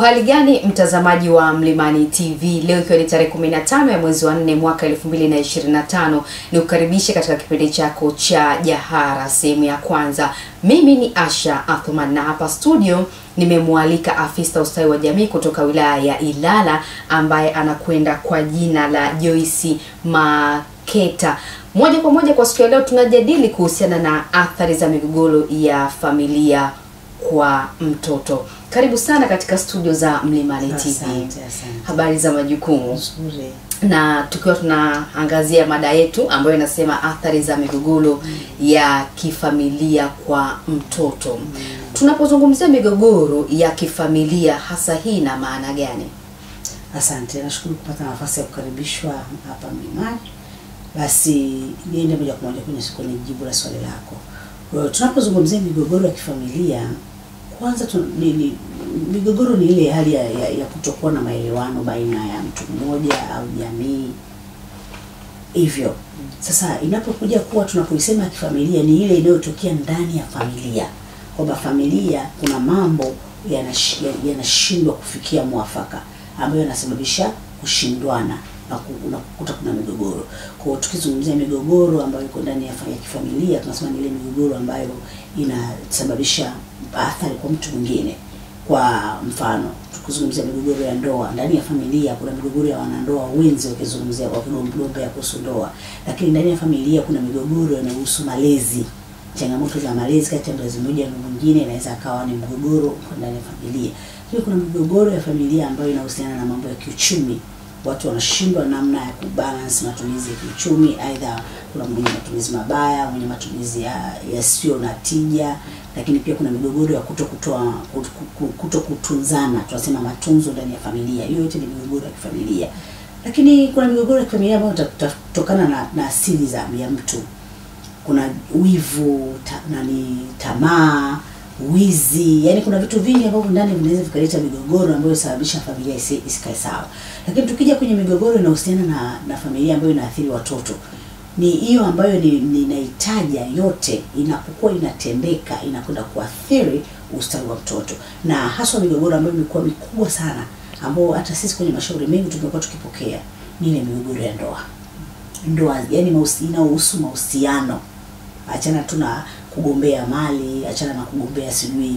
Uhali gani mtazamaji wa Mlimani TV, leo ikiwa ni tarehe 15 ya mwezi wa 4 mwaka 2025, ni kukaribisha katika kipindi chako cha Jahara sehemu ya kwanza. Mimi ni Asha Athman na hapa studio nimemwalika afisa ustawi wa jamii kutoka wilaya ya Ilala ambaye anakwenda kwa jina la Joyce Maketa. Moja kwa moja kwa siku ya leo tunajadili kuhusiana na athari za migogoro ya familia kwa mtoto. Karibu sana katika studio za Mlimani TV. Asante. Habari za majukumu? Nzuri. Na tukiwa tunaangazia mada yetu ambayo inasema athari za migogoro ya kifamilia kwa mtoto. Tunapozungumzia migogoro ya kifamilia, hasa hii na maana gani? Asante, nashukuru kupata nafasi ya kukaribishwa hapa Mlimani. Basi niende moja kwa moja kwenye jibu la swali lako. Tunapozungumzia migogoro ya kifamilia, kwanza migogoro ni ile hali ya kutokuwa na maelewano baina ya mtu mmoja au jamii hivyo. Sasa inapokuja kuwa tunapoisema kifamilia, ni ile inayotokea ndani ya familia, kwamba familia kuna mambo yanashindwa kufikia mwafaka ambayo yanasababisha kushindwana na kukuta kuna migogoro. Kwa hiyo tukizungumzia migogoro ambayo iko ndani ya kifamilia, tunasema ni ile migogoro ambayo inasababisha athari kwa mtu mwingine. Kwa mfano, tukizungumzia migogoro ya ndoa ndani ya familia, kuna migogoro ya wanandoa wenzi wakizungumzia wakigombea kuhusu ndoa. Lakini ndani ya familia kuna migogoro inayohusu malezi, changamoto za malezi kati ya mzazi mmoja na mwingine, inaweza kawa ni mgogoro ndani ya familia. Pia kuna migogoro ya familia ambayo inahusiana na mambo ya kiuchumi. Watu wanashindwa namna ya kubalance matumizi ya kiuchumi, aidha kuna mwenye matumizi mabaya, mwenye matumizi yasiyo na tija. Lakini pia kuna migogoro ya kutokutunzana, tunasema matunzo ndani ya familia. Hiyo yote ni migogoro ya kifamilia. Lakini kuna migogoro ya kifamilia ambayo itatokana na asili ya mtu. Kuna wivu, tamaa, wizi, yani kuna vitu vingi ambavyo ndani vinaweza vikaleta migogoro ambayo inasababisha familia isikae sawa. Lakini tukija kwenye migogoro inahusiana na familia ambayo inaathiri watoto, ni hiyo ambayo ninaitaja yote, inapokuwa inatendeka inakwenda kuathiri ustawi wa mtoto. Na hasa migogoro ambayo imekuwa mikubwa sana, ambao hata sisi kwenye mashauri mengi tumekuwa tukipokea, ni ile migogoro ya ndoa, yani inahusu mahusiano. Achana tuna kugombea mali, achana na kugombea sijui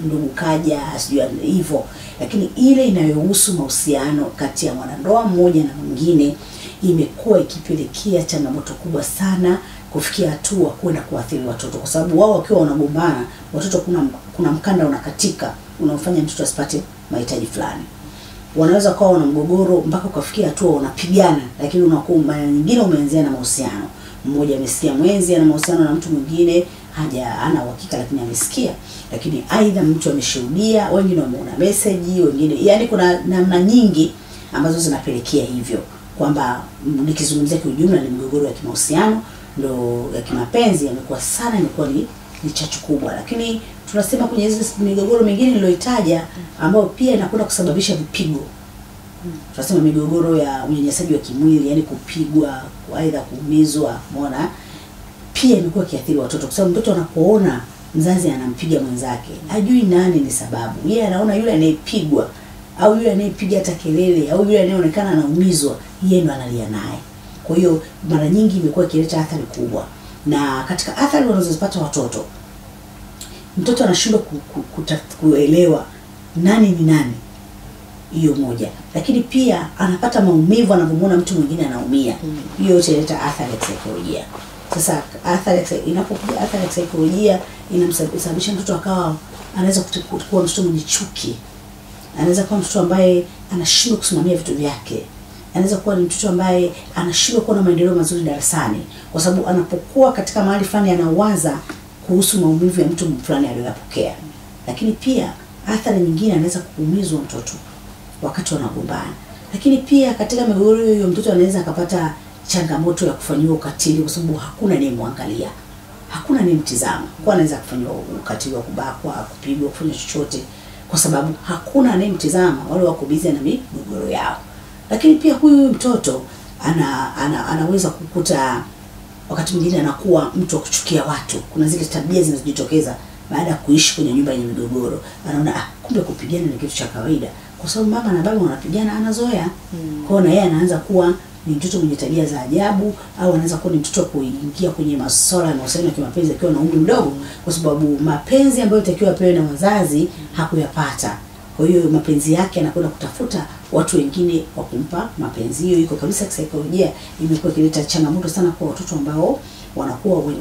ndugu kaja, sijui hivyo. Lakini ile inayohusu mahusiano kati ya mwanandoa mmoja na mwingine imekuwa ikipelekea changamoto kubwa sana, kufikia hatua kwenda kuathiri watoto, kwa sababu wao wakiwa wanagombana, watoto kuna mkanda unakatika unaofanya mtoto asipate mahitaji fulani. Wanaweza kuwa wana mgogoro mpaka kufikia hatua wanapigana, lakini unakuwa mara nyingine umeanzia na mahusiano. Mmoja amesikia mwenzi ana mahusiano na mtu mwingine, hana uhakika lakini amesikia. Lakini aidha mtu ameshuhudia, wengine wameona message, wengine, yani kuna namna nyingi ambazo zinapelekea hivyo, kwamba nikizungumzia kwa ujumla ni migogoro ya kimahusiano, ndo ya kimapenzi imekuwa ni chachu kubwa. Lakini tunasema kwenye hizo migogoro mingine niliyoitaja ambayo pia inakwenda kusababisha vipigo. Tunasema migogoro ya unyanyasaji wa kimwili, yani kupigwa, aidha kuumizwa, umeona, pia imekuwa kiathiri watoto, kwa sababu mtoto anapoona mzazi anampiga mwenzake, hajui nani ni sababu. Yeye anaona yule anayepigwa au yule anayepiga hata kelele au yule anayeonekana anaumizwa, yeye ndo analia naye. Kwa hiyo mara nyingi imekuwa ikileta athari kubwa. Na katika athari wanazozipata watoto, mtoto anashindwa kuelewa nani ni nani, hiyo moja. Lakini pia anapata maumivu anapomwona mtu mwingine anaumia. Hiyo yote inaleta athari ya kisaikolojia. Sasa inapokuja athari ya kisaikolojia, inamsababisha mtoto akawa anaweza kuwa mtoto mwenye chuki. Anaweza kuwa mtoto ambaye anashindwa kusimamia vitu vyake. Anaweza kuwa ni mtoto ambaye anashindwa kuwa na maendeleo mazuri darasani, kwa sababu anapokuwa katika mahali fulani anawaza kuhusu maumivu ya mtu fulani aliyopokea. Lakini pia athari nyingine, anaweza kuumizwa mtoto wakati wanagombana. Lakini pia katika migogoro hiyo mtoto anaweza akapata changamoto ya kufanyiwa ukatili, kwa sababu hakuna anayemwangalia, hakuna anayemtizama. Kwa anaweza kufanywa ukatili wa kubakwa, kupigwa, kufanya chochote, kwa sababu hakuna anayemtizama, wale wako busy na migogoro yao. Lakini pia huyu mtoto anaweza kukuta wakati mwingine anakuwa mtu wa kuchukia watu. Kuna zile tabia zinazojitokeza baada ya kuishi kwenye nyumba yenye migogoro, anaona kumbe kupigana ni kitu cha kawaida, kwa sababu mama na baba wanapigana, anazoea. Kwa hiyo na yeye anaanza kuwa ni mtoto mwenye tabia za ajabu, au anaweza kuwa ni mtoto kuingia kwenye masuala ya mahusiano ya kimapenzi akiwa na umri mdogo, kwa sababu mapenzi ambayo itakiwa apewe na wazazi hakuyapata. Kwa hiyo mapenzi yake anakwenda kutafuta watu wengine wa kumpa mapenzi. Hiyo iko kabisa kisaikolojia, imekuwa ikileta changamoto sana kwa watoto ambao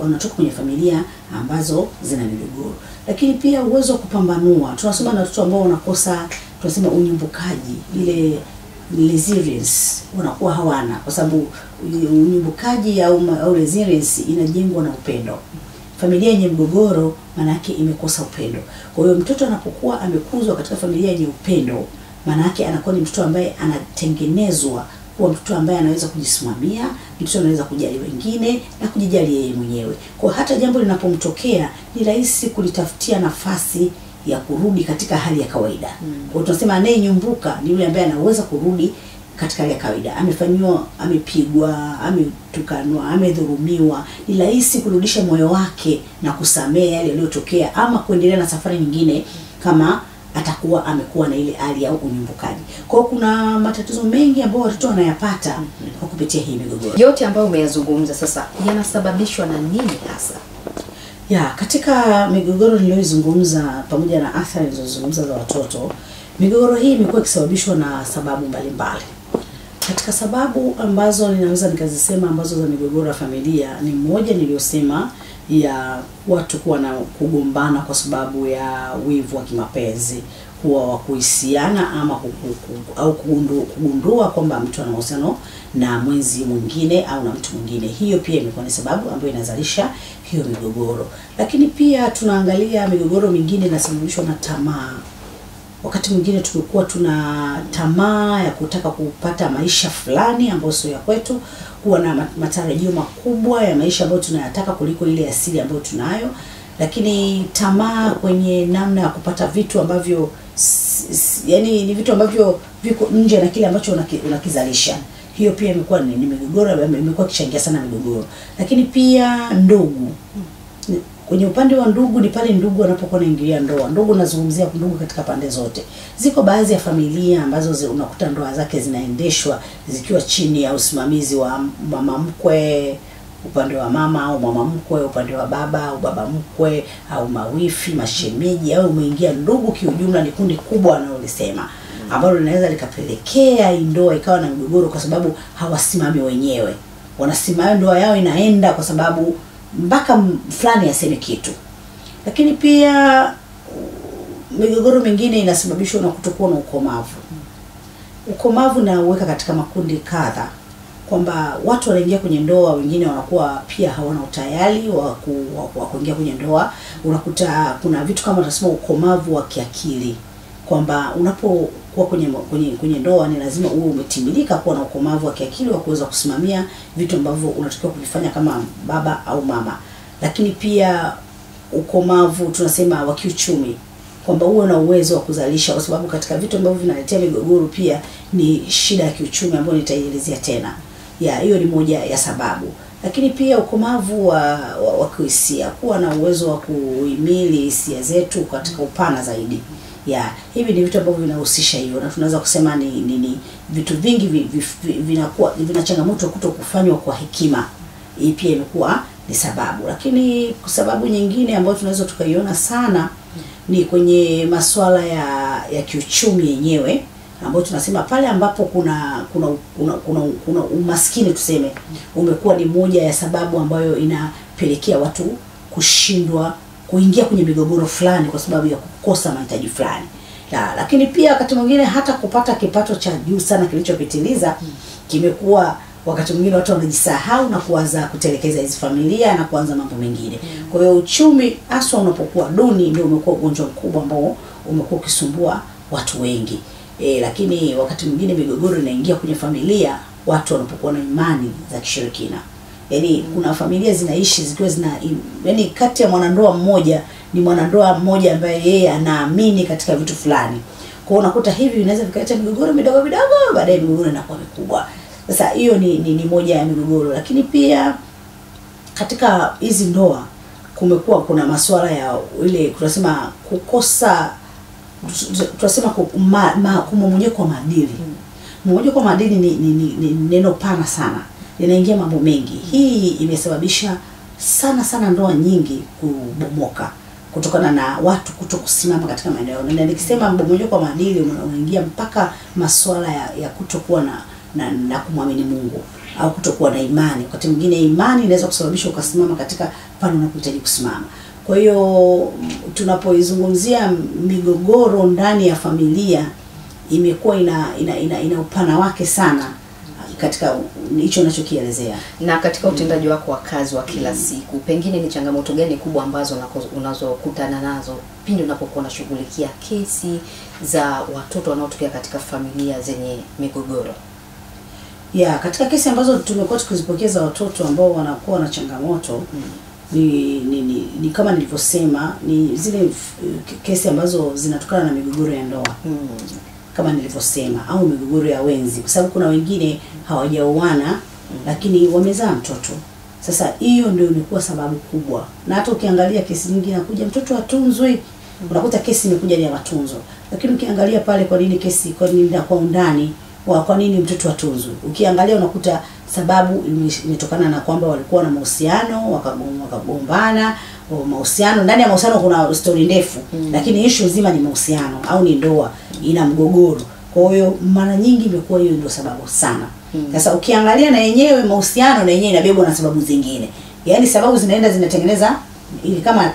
wanatoka kwenye familia ambazo zina migogoro. Lakini pia uwezo wa kupambanua. Tunasoma na watoto ambao wanakosa, tunasema unyumbukaji, ile resilience wanakuwa hawana, kwa sababu unyumbukaji au resilience inajengwa na upendo. Familia yenye mgogoro maana yake imekosa upendo. Kwa hiyo mtoto anapokuwa amekuzwa katika familia yenye upendo, maana yake anakuwa ni mtoto ambaye anatengenezwa kuwa mtoto ambaye anaweza kujisimamia, mtoto anaweza kujali wengine na kujijali yeye mwenyewe. Kwa hata jambo linapomtokea ni rahisi kulitafutia nafasi ya kurudi katika hali ya kawaida. Kwa hiyo tunasema anayenyumbuka ni yule ambaye anaweza kurudi katika hali ya kawaida. Amefanywa, amepigwa, ametukanwa, amedhulumiwa, ni rahisi kurudisha moyo wake na kusamehe yale yaliyotokea, ama kuendelea na safari nyingine kama atakuwa amekuwa na ile hali ya unyumbukaji. Kwa hiyo kuna matatizo mengi ambayo watoto wanayapata kwa kupitia hii migogoro. Yote ambayo umeyazungumza sasa yanasababishwa na nini hasa? Katika migogoro niliyozungumza pamoja na athari nilizozungumza za watoto, migogoro hii imekuwa ikisababishwa na sababu mbalimbali. Katika sababu ambazo ninaweza nikazisema ambazo za migogoro ya familia, ni moja niliyosema ya watu kuwa na kugombana kwa sababu ya wivu wa kimapenzi, kuwa wa kuhisiana ama au kugundua kwamba mtu ana mahusiano na mwenzi mwingine au na mtu mwingine. Hiyo pia imekuwa ni sababu ambayo inazalisha hiyo migogoro. Lakini pia tunaangalia migogoro mingine inasababishwa na tamaa. Wakati mwingine tumekuwa tuna tamaa ya kutaka kupata maisha fulani ambayo sio ya kwetu, kuwa na matarajio makubwa ya maisha ambayo tunayataka kuliko ile asili ambayo tunayo, lakini tamaa kwenye namna ya kupata vitu ambavyo yani ni vitu ambavyo viko nje na kile ambacho unakizalisha. Hiyo pia imekuwa ni migogoro, imekuwa kichangia sana migogoro. Lakini pia ndugu. Kwenye upande wa ndugu ni pale ndugu wanapokuwa wanaingilia ndoa. Ndugu nazungumzia ndugu katika pande zote. Ziko baadhi ya familia ambazo unakuta ndoa zake zinaendeshwa zikiwa chini ya usimamizi wa mama mkwe upande wa mama, au mama mkwe upande wa baba, au baba mkwe, au mawifi, mashemeji, au umeingia ndugu. Kiujumla ni kundi kubwa analolisema, ambalo linaweza likapelekea ndoa ikawa na migogoro kwa sababu hawasimami wenyewe. Wanasimama, ndoa yao inaenda kwa sababu mpaka fulani aseme kitu. Lakini pia migogoro mingine inasababishwa na kutokuwa na ukomavu. Ukomavu na uweka katika makundi kadha, kwamba watu wanaingia kwenye ndoa, wengine wanakuwa pia hawana utayari wa kuingia kwenye ndoa. Unakuta kuna vitu kama tunasema ukomavu wa kiakili, kwamba unapokuwa kwenye ndoa ni lazima uwe umetimilika kuwa na ukomavu wa kiakili wa kuweza kusimamia vitu ambavyo unatakiwa kuvifanya kama baba au mama. Lakini pia ukomavu tunasema wa kiuchumi, kwamba uwe na uwezo wa kuzalisha, kwa sababu katika vitu ambavyo vinaletea migogoro pia ni shida ya kiuchumi ambayo nitaielezea tena. Hiyo ni moja ya sababu. Lakini pia ukomavu wa kuhisia, kuwa na uwezo wa kuhimili hisia zetu katika upana zaidi. Hivi ni vitu ambavyo vinahusisha hiyo, na tunaweza kusema ni vitu vingi vinakuwa vina changamoto kutokufanywa kwa hekima. Hii pia imekuwa ni sababu. Lakini sababu nyingine ambayo tunaweza tukaiona sana ni kwenye masuala ya kiuchumi yenyewe, ambayo tunasema pale ambapo kuna umaskini tuseme, umekuwa ni moja ya sababu ambayo inapelekea watu kushindwa kuingia kwenye migogoro fulani kwa sababu ya kukosa mahitaji fulani. Lakini pia wakati mwingine hata kupata kipato cha juu sana kilichopitiliza kimekuwa wakati mwingine watu wanajisahau na kuanza kutelekeza hizo familia na kuanza mambo mengine. Kwa hiyo uchumi hasa unapokuwa duni ndio umekuwa ugonjwa mkubwa ambao umekuwa ukisumbua watu wengi. Lakini wakati mwingine migogoro inaingia kwenye familia watu wanapokuwa na imani za kishirikina. Yaani kuna familia zinaishi zikiwa yaani kati ya mwanandoa mmoja ni mwanandoa mmoja ambaye yeye anaamini katika vitu fulani. Kwa hiyo unakuta hivi vinaweza vikaleta migogoro midogo midogo, baadaye migogoro inakuwa mikubwa. Sasa hiyo ni moja ya migogoro. Lakini pia katika hizi ndoa kumekuwa kuna masuala ya ile tunasema kukosa, tunasema kumomonyoko wa maadili. Mmomonyoko wa maadili ni neno pana sana, linaingia mambo mengi. Hii imesababisha sana ndoa nyingi kubomoka kutokana na watu kutokusimama katika maeneo. Na nikisema mmomonyoko wa maadili unaingia mpaka masuala ya kutokuwa na kumwamini Mungu au kutokuwa na imani. Wakati mwingine imani inaweza kusababisha ukasimama katika pale unapohitaji kusimama. Kwa hiyo tunapoizungumzia migogoro ndani ya familia, imekuwa ina upana wake sana katika hicho ninachokielezea. Na katika utendaji wako wa kazi wa kila siku, pengine ni changamoto gani kubwa ambazo unazokutana nazo pindi unapokuwa unashughulikia kesi za watoto wanaotokea katika familia zenye migogoro? Katika kesi ambazo tumekuwa tukizipokea watoto ambao wanakuwa na changamoto, ni kama nilivyosema, ni zile kesi ambazo zinatokana na migogoro ya ndoa. Kama nilivyosema, au migogoro ya wenzi, kwa sababu kuna wengine hawajaoana lakini wamezaa mtoto. Sasa hiyo ndio imekuwa sababu kubwa. Na hata ukiangalia kesi nyingine inakuja mtoto atunzwe, unakuta kesi imekuja ni ya matunzo. Lakini ukiangalia pale kwa nini kesi, kwa nini kwa undani kwa nini mtoto atunzwe, ukiangalia unakuta sababu imetokana na kwamba walikuwa na mahusiano wakagombana. Mahusiano, ndani ya mahusiano kuna story ndefu, lakini issue nzima ni mahusiano au ni ndoa ina mgogoro. Kwa hiyo mara nyingi imekuwa hiyo ndio sababu sana. Sasa ukiangalia na yenyewe mahusiano na yenyewe inabebwa na sababu zingine. Yaani sababu zinatengeneza ili kama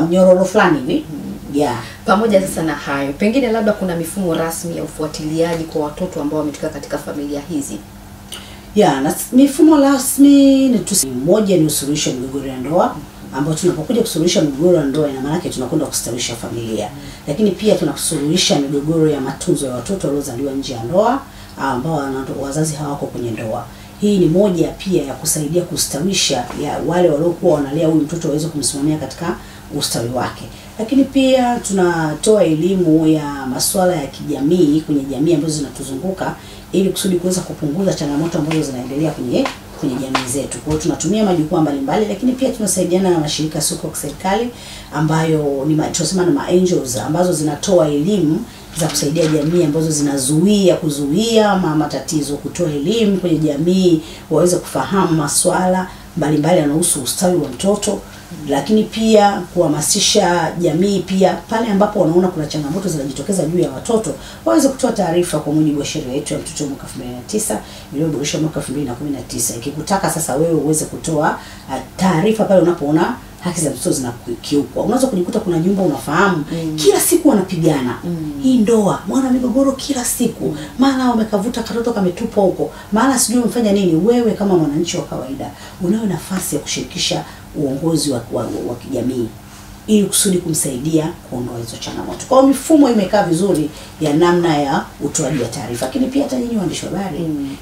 mnyororo fulani hivi. Pamoja sasa na hayo, pengine labda kuna mifumo rasmi ya ufuatiliaji kwa watoto ambao wametoka katika familia hizi? Na mifumo rasmi ni moja, ni usuluhisho migogoro ya ndoa, ambao tunapokuja kusuluhisha migogoro ya ndoa ina maana tunakwenda kustawisha familia. Lakini pia tunasuluhisha migogoro ya matunzo ya watoto waliozaliwa nje ya ndoa ambao wazazi hawako kwenye ndoa. Hii ni moja pia ya kusaidia kustawisha ya wale waliokuwa wanalea huyu mtoto waweze kumsimamia katika ustawi wake. Lakini pia tunatoa elimu ya masuala ya kijamii kwenye jamii ambazo zinatuzunguka ili kusudi kuweza kupunguza changamoto ambazo zinaendelea kwenye jamii zetu. Kwa hiyo tunatumia majukwaa mbalimbali, lakini pia tunasaidiana na mashirika yasiyo ya serikali ambayo tunasema na angels ambazo zinatoa elimu za kusaidia jamii ambazo kuzuia matatizo, kutoa elimu kwenye jamii waweze kufahamu masuala mbalimbali yanayohusu ustawi wa mtoto. Lakini pia kuhamasisha jamii pia pale ambapo wanaona kuna changamoto zinajitokeza juu ya watoto waweze kutoa taarifa kwa mujibu wa sheria yetu ya mtoto mwaka 2009 iliyoboreshwa mwaka 2019, ikikutaka sasa wewe uweze kutoa taarifa pale unapoona haki za mtoto zinakiukwa. Unaweza kujikuta kuna nyumba unafahamu kila siku wanapigana. Hii ndoa mwana migogoro kila siku. Maana wamekavuta katoto kametupa huko. Maana sijui umefanya nini. Wewe kama mwananchi wa kawaida unayo nafasi ya kushirikisha uongozi wa kijamii ili kusudi kumsaidia kuondoa hizo changamoto. Kwa hiyo mifumo imekaa vizuri ya namna ya utoaji wa taarifa. Lakini pia hata nyinyi waandishi wa habari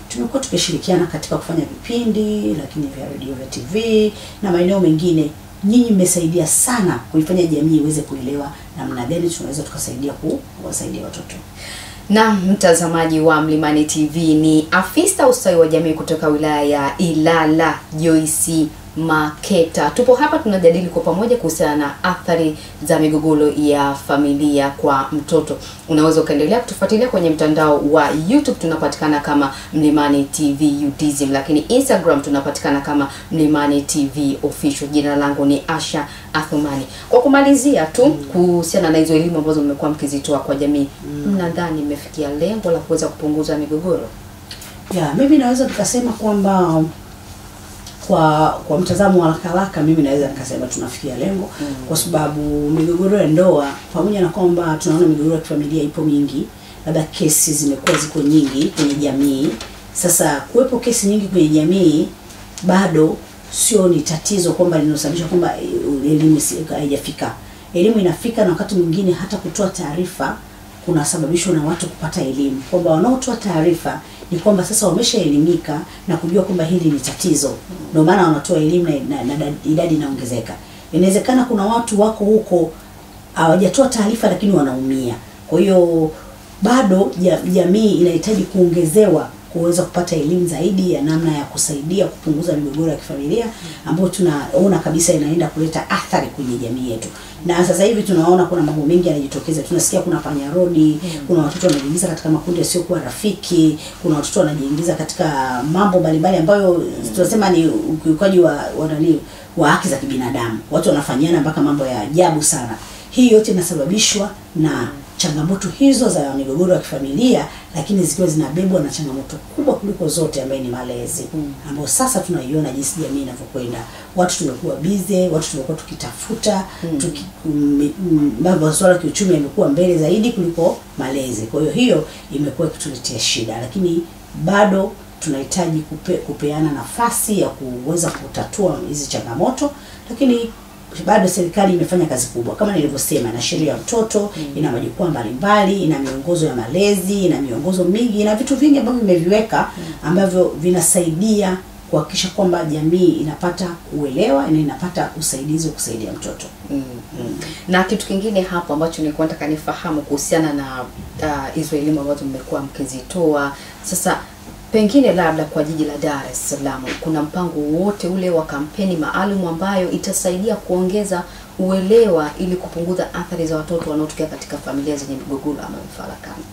tumekuwa tukishirikiana katika kufanya vipindi, lakini vya radio, vya TV na maeneo mengine. Nyinyi mmesaidia sana kuifanya jamii iweze kuelewa namna gani tunaweza tukasaidia kuwasaidia watoto. Na mtazamaji wa Mlimani TV, ni afisa ustawi wa jamii kutoka wilaya ya Ilala, Joyce Maketa. Tupo hapa tunajadili kwa pamoja kuhusiana na athari za migogoro ya familia kwa mtoto. Unaweza ukaendelea kutufuatilia kwenye mtandao wa YouTube, tunapatikana kama Mlimani TV UDSM, lakini Instagram tunapatikana kama Mlimani TV Official. Jina langu ni Asha Athumani. Kwa kumalizia tu kuhusiana na hizo elimu ambazo mmekuwa mkizitoa kwa jamii, mnadhani mmefikia lengo la kuweza kupunguza migogoro? Mimi naweza tukasema kwamba kwa mtazamo wa haraka mimi naweza nikasema tunafikia lengo kwa sababu migogoro ya ndoa pamoja na kwamba tunaona migogoro ya familia ipo mingi, labda kesi ziko nyingi kwenye jamii. Sasa kuwepo kesi nyingi kwenye jamii bado sio ni tatizo kwamba linasababisha kwamba elimu haijafika. Elimu inafika, na wakati mwingine hata kutoa taarifa kunasababishwa na watu kupata elimu kwamba wanaotoa taarifa ni kwamba sasa wameshaelimika na kujua kwamba hili ni tatizo. Ndio maana wanatoa elimu na idadi inaongezeka. Inawezekana kuna watu wako huko hawajatoa taarifa lakini wanaumia. Kwa hiyo bado jamii inahitaji kuongezewa kuweza kupata elimu zaidi ya namna ya kusaidia kupunguza migogoro ya kifamilia ambayo tunaona kabisa inaenda kuleta athari kwenye jamii yetu. Na sasa hivi tunaona kuna mambo mengi yanajitokeza. Tunasikia kuna panyarodi, kuna watoto wanajiingiza katika makundi yasiyokuwa rafiki, kuna watoto wanajiingiza katika mambo mbalimbali ambayo tunasema ni ukiukaji wa haki za kibinadamu. Watu wanafanyana mpaka mambo ya ajabu sana. Hii yote inasababishwa na changamoto hizo za migogoro ya kifamilia, lakini zikiwa zinabebwa na changamoto kubwa kuliko zote ambayo ni malezi. Ambapo sasa tunaiona jinsi jamii inavyokwenda. Watu tumekuwa busy, watu tumekuwa tukitafuta, mambo ya kiuchumi yamekuwa mbele zaidi kuliko malezi. Kwa hiyo imekuwa ikituletea shida, lakini bado tunahitaji kupeana nafasi ya kuweza kutatua hizi changamoto, lakini bado serikali imefanya kazi kubwa kama nilivyosema, na sheria ya mtoto ina majukwaa mbalimbali, ina miongozo ya malezi, ina miongozo mingi, ina vitu vingi ambavyo vimeviweka ambavyo vinasaidia kuhakikisha kwamba jamii inapata uelewa na inapata usaidizi wa kusaidia mtoto. Na kitu kingine hapo ambacho nilikuwa nataka nifahamu kuhusiana na hizo elimu ambazo mmekuwa mkizitoa sasa, pengine labda kwa jiji la Dar es Salaam kuna mpango wote ule wa kampeni maalum ambayo itasaidia kuongeza uelewa ili kupunguza athari za watoto wanaotokea katika familia zenye migogoro ama mfarakano?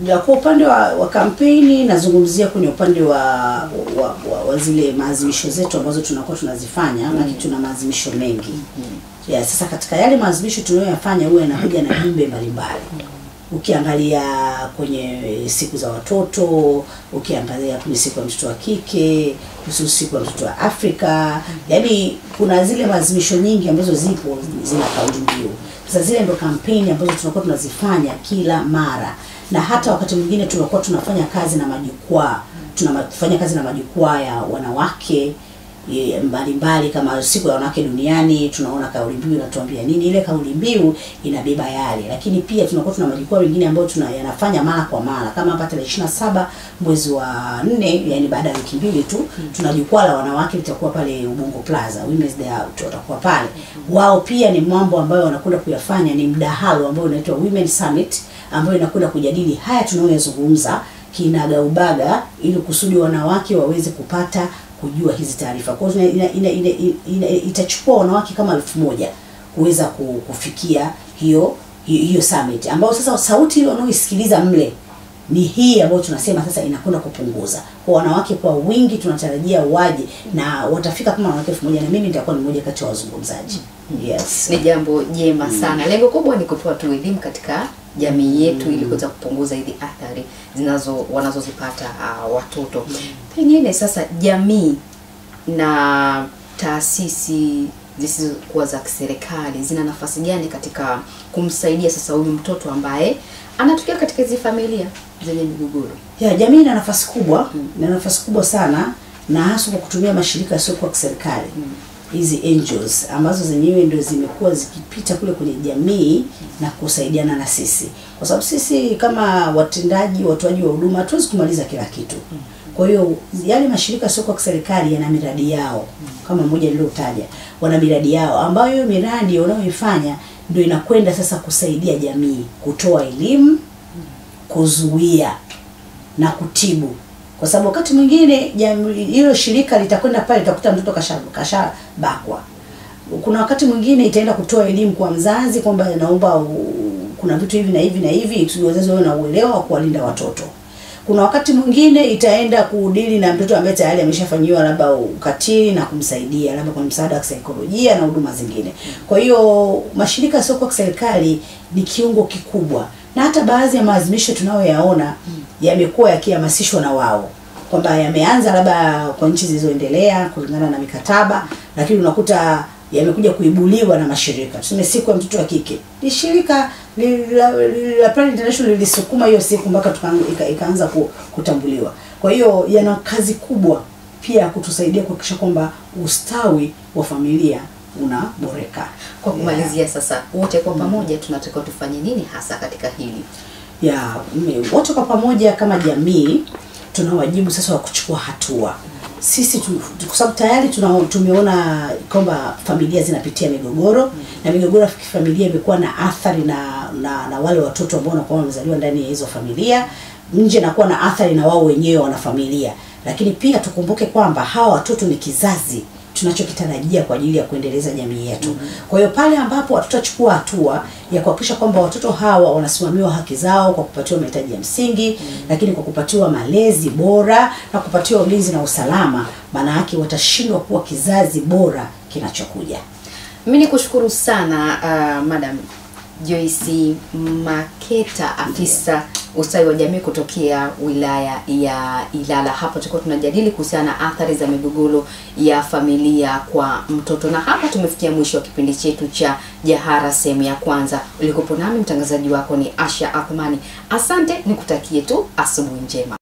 Ya kwa upande wa kampeni nazungumzia kwenye upande wa zile maazimisho zetu ambazo tunakuwa tunazifanya, na tuna maazimisho mengi. Sasa katika yale maazimisho tunayoyafanya huwa yanakuja na jumbe mbalimbali. Ukiangalia kwenye siku za watoto, ukiangalia kwenye siku ya mtoto wa kike, kuhusu siku ya mtoto wa Afrika, yani kuna zile maazimisho nyingi ambazo zipo zina kauli mbiu. Sasa zile ndo kampeni ambazo tunakuwa tunazifanya kila mara, na hata wakati mwingine tunakuwa tunafanya kazi na majukwaa. Tunafanya kazi na majukwaa ya wanawake mbalimbali kama siku ya wanawake duniani, tunaona kauli mbiu inatuambia nini. Ile kauli mbiu inabeba yale, lakini pia tunakuwa tuna majukwaa mengine ambayo yanafanya mara kwa mara, kama hapa tarehe 27 mwezi wa 4, yani baada ya wiki mbili tu, tuna jukwaa la wanawake litakuwa pale Ubungo Plaza, Women's Day Out watakuwa pale. Wao pia ni mambo ambayo wanakwenda kuyafanya, ni mdahalo ambao unaitwa Women Summit, ambayo inakwenda kujadili haya tunayozungumza kinagaubaga, ili kusudi wanawake waweze kupata kujua hizi taarifa. Kwa hiyo itachukua wanawake kama 1000 kuweza kufikia hiyo summit, ambao sasa sauti ile wanaoisikiliza mle ni hii ambayo tunasema sasa inakwenda kupunguza. Kwa wanawake kwa wingi tunatarajia waje, na watafika kama wanawake 1000, na mimi nitakuwa ni mmoja kati ya wazungumzaji. Ni jambo jema sana. Lengo kubwa ni kutoa tu elimu katika jamii yetu ili kuweza kupunguza hizi athari wanazozipata watoto. Pengine sasa jamii na taasisi zisizokuwa za kiserikali zina nafasi gani katika kumsaidia sasa huyu mtoto ambaye anatokea katika hizi familia zenye migogoro? Jamii ina nafasi kubwa, ina nafasi kubwa sana, na hasa kwa kutumia mashirika yasiyokuwa kiserikali. Hizi NGOs ambazo zenyewe ndio zimekuwa zikipita kule kwenye jamii na kusaidiana na sisi, kwa sababu sisi kama watoaji wa huduma hatuwezi kumaliza kila kitu. Kwa hiyo yale mashirika sio kwa serikali yana miradi yao, kama mmoja niliotaja, wana miradi yao ambayo hiyo miradi wanayoifanya ndio inakwenda sasa kusaidia jamii, kutoa elimu, kuzuia na kutibu. Kwa sababu wakati mwingine hilo shirika litakwenda pale litakuta mtoto kashabakwa. Kuna wakati mwingine itaenda kutoa elimu kwa mzazi kwamba naomba kuna vitu hivi na hivi na hivi, ili wazazi wawe na uelewa wa kuwalinda watoto. Kuna wakati mwingine itaenda kudili na mtoto ambaye tayari ameshafanyiwa labda ukatili na kumsaidia labda kwa msaada wa kisaikolojia na huduma zingine. Kwa hiyo mashirika sio kwa serikali ni kiungo kikubwa, na hata baadhi ya maazimisho tunayoyaona yamekuwa yakihamasishwa na wao, kwamba yameanza labda kwa nchi zilizoendelea kulingana na mikataba, lakini unakuta yamekuja kuibuliwa na mashirika. Tuseme siku ya mtoto wa kike, ni shirika la Plan International lilisukuma hiyo siku mpaka ikaanza kutambuliwa. Kwa hiyo yana kazi kubwa pia kutusaidia kuhakikisha kwamba ustawi wa familia unaboreka. Kwa kumalizia sasa, wote kwa pamoja tunatakiwa tufanye nini hasa katika hili? Wote kwa pamoja kama jamii tuna wajibu sasa wa kuchukua hatua. Sisi kwa sababu tayari tumeona kwamba familia zinapitia migogoro, na migogoro ya familia imekuwa na athari na wale watoto ambao wanakuwa wamezaliwa ndani ya hizo familia. nje na kuwa na athari na wao wenyewe wana familia. Lakini pia tukumbuke kwamba hawa watoto ni kizazi tunachokitarajia kwa ajili ya kuendeleza jamii yetu. Kwa hiyo pale ambapo hatutachukua hatua ya kuhakikisha kwamba watoto hawa wanasimamiwa haki zao kwa kupatiwa mahitaji ya msingi, lakini kwa kupatiwa malezi bora na kupatiwa ulinzi na usalama, maana yake watashindwa kuwa kizazi bora kinachokuja. Mimi nikushukuru sana Madam Joyce Maketa, afisa ustawi wa jamii kutokea wilaya ya Ilala. Hapa tulikuwa tunajadili kuhusiana na athari za migogoro ya familia kwa mtoto, na hapa tumefikia mwisho wa kipindi chetu cha Jahara sehemu ya kwanza. Ulikopo nami mtangazaji wako ni Asha Athmani. Asante, nikutakie tu asubuhi njema.